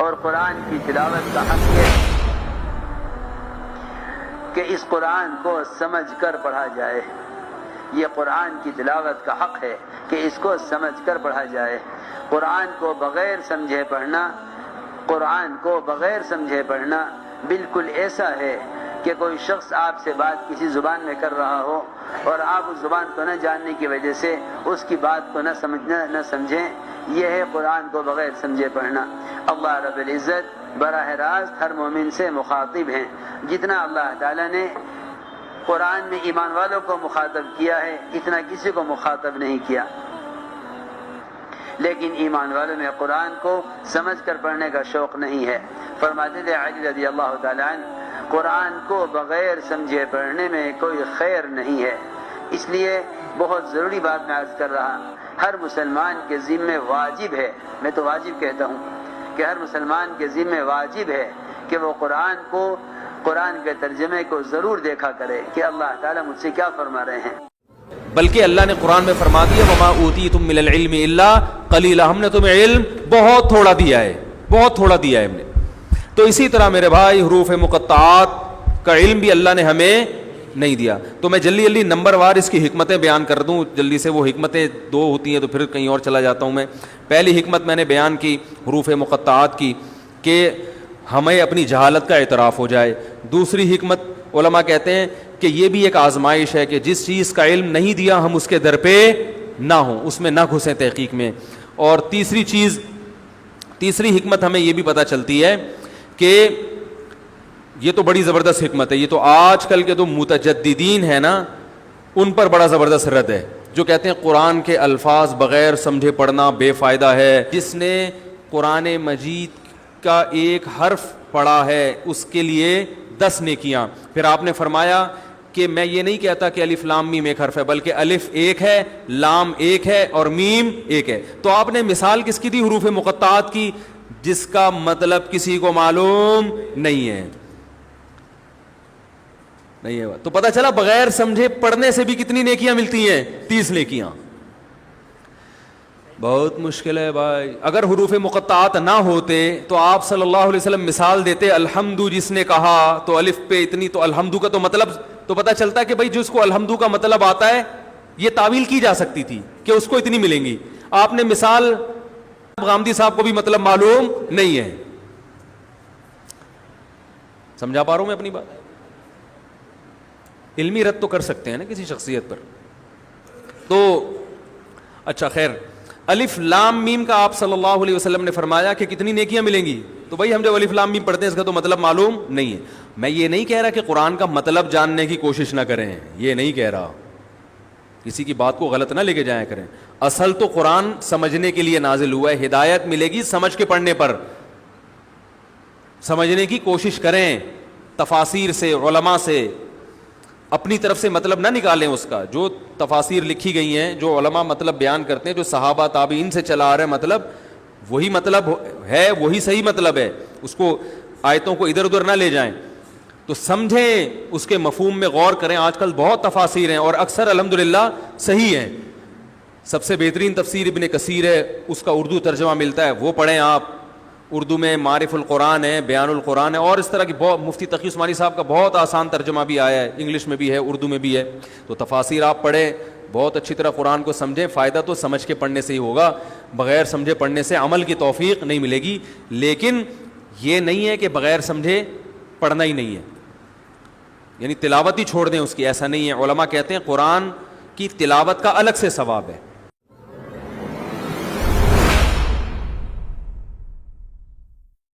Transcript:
اور قرآن کی تلاوت کا حق یہ کہ اس قرآن کو سمجھ کر پڑھا جائے. یہ قرآن کی تلاوت کا حق ہے کہ اس کو سمجھ کر پڑھا جائے. قرآن کو بغیر سمجھے پڑھنا، قرآن کو بغیر سمجھے پڑھنا بالکل ایسا ہے کہ کوئی شخص آپ سے بات کسی زبان میں کر رہا ہو اور آپ اس زبان کو نہ جاننے کی وجہ سے اس کی بات کو نہ سمجھیں. یہ ہے قرآن کو بغیر سمجھے پڑھنا. اللہ رب العزت براہ راست ہر مومن سے مخاطب ہیں. جتنا اللہ تعالیٰ نے قرآن میں ایمان والوں کو مخاطب کیا ہے اتنا کسی کو مخاطب نہیں کیا، لیکن ایمان والوں میں قرآن کو سمجھ کر پڑھنے کا شوق نہیں ہے. فرماتے تھے علی رضی اللہ تعالیٰ عنہ، قرآن کو بغیر سمجھے پڑھنے میں کوئی خیر نہیں ہے. اس لیے بہت ضروری بات میں عرض کر رہا، ہر مسلمان کے ذمہ واجب ہے، میں تو واجب کہتا ہوں کہ ہر مسلمان کے ذمہ واجب ہے کہ وہ قرآن کے ترجمے کو ضرور دیکھا کرے کہ اللہ تعالیٰ مجھ سے کیا فرما رہے ہیں. بلکہ اللہ نے قرآن میں فرما دیا وما اوتیتم من العلم الا قلیلا، ہم نے تمہیں علم بہت تھوڑا دیا ہے، بہت تھوڑا دیا ہے ہم نے. تو اسی طرح میرے بھائی حروف مقطعات کا علم بھی اللہ نے ہمیں نہیں دیا. تو میں جلدی نمبر وار اس کی حکمتیں بیان کر دوں جلدی سے. وہ حکمتیں دو ہوتی ہیں تو پھر کہیں اور چلا جاتا ہوں میں. پہلی حکمت میں نے بیان کی حروف مقطعات کی کہ ہمیں اپنی جہالت کا اعتراف ہو جائے. دوسری حکمت علماء کہتے ہیں کہ یہ بھی ایک آزمائش ہے کہ جس چیز کا علم نہیں دیا ہم اس کے در پہ نہ ہوں، اس میں نہ گھسیں تحقیق میں. اور تیسری حکمت ہمیں یہ بھی پتہ چلتی ہے کہ یہ تو بڑی زبردست حکمت ہے، یہ تو آج کل کے جو متجددین ہیں نا ان پر بڑا زبردست رد ہے، جو کہتے ہیں قرآن کے الفاظ بغیر سمجھے پڑھنا بے فائدہ ہے. جس نے قرآن مجید کا ایک حرف پڑھا ہے اس کے لیے 10 نیکیاں. پھر آپ نے فرمایا کہ میں یہ نہیں کہتا کہ الف لام میم ایک حرف ہے، بلکہ الف ایک ہے، لام ایک ہے اور میم ایک ہے. تو آپ نے مثال کس کی دی؟ حروف مقطعات کی، جس کا مطلب کسی کو معلوم نہیں ہے. تو پتہ چلا بغیر سمجھے پڑھنے سے بھی کتنی نیکیاں ملتی ہیں؟ 30 نیکیاں. بہت مشکل ہے بھائی. اگر حروف مقطعات نہ ہوتے تو آپ صلی اللہ علیہ وسلم مثال دیتے الحمد جس نے کہا تو الف پہ اتنی، تو الحمد کا تو مطلب تو پتہ چلتا ہے کہ بھائی جس کو الحمد کا مطلب آتا ہے یہ تعویل کی جا سکتی تھی کہ اس کو اتنی ملیں گی. آپ نے مثال غامدی صاحب کو بھی مطلب معلوم نہیں ہے. سمجھا پا رہا ہوں میں اپنی بات؟ علمی رد تو کر سکتے ہیں نا کسی شخصیت پر. تو اچھا خیر، الف لام میم کا آپ صلی اللہ علیہ وسلم نے فرمایا کہ کتنی نیکیاں ملیں گی. تو بھائی ہم جب الف لام میم پڑھتے ہیں اس کا تو مطلب معلوم نہیں ہے. میں یہ نہیں کہہ رہا کہ قرآن کا مطلب جاننے کی کوشش نہ کریں، یہ نہیں کہہ رہا، کسی کی بات کو غلط نہ لے کے جایا کریں. اصل تو قرآن سمجھنے کے لیے نازل ہوا ہے، ہدایت ملے گی سمجھ کے پڑھنے پر. سمجھنے کی کوشش کریں، تفاسیر سے، علماء سے، اپنی طرف سے مطلب نہ نکالیں اس کا. جو تفاسیر لکھی گئی ہیں، جو علماء مطلب بیان کرتے ہیں، جو صحابہ تابعین سے چلا آ رہا ہے مطلب وہی مطلب ہے، وہی صحیح مطلب ہے. اس کو آیتوں کو ادھر ادھر نہ لے جائیں. تو سمجھیں، اس کے مفہوم میں غور کریں. آج کل بہت تفاسیر ہیں اور اکثر الحمدللہ صحیح ہیں. سب سے بہترین تفسیر ابن کثیر ہے، اس کا اردو ترجمہ ملتا ہے، وہ پڑھیں آپ. اردو میں معارف القرآن ہے، بیان القرآن ہے، اور اس طرح کی بہت، مفتی تقی عثمانی صاحب کا بہت آسان ترجمہ بھی آیا ہے، انگلش میں بھی ہے، اردو میں بھی ہے. تو تفاسیر آپ پڑھیں، بہت اچھی طرح قرآن کو سمجھیں. فائدہ تو سمجھ کے پڑھنے سے ہی ہوگا، بغیر سمجھے پڑھنے سے عمل کی توفیق نہیں ملے گی. لیکن یہ نہیں ہے کہ بغیر سمجھے پڑھنا ہی نہیں ہے، یعنی تلاوت ہی چھوڑ دیں اس کی، ایسا نہیں ہے. علماء کہتے ہیں قرآن کی تلاوت کا الگ سے ثواب ہے.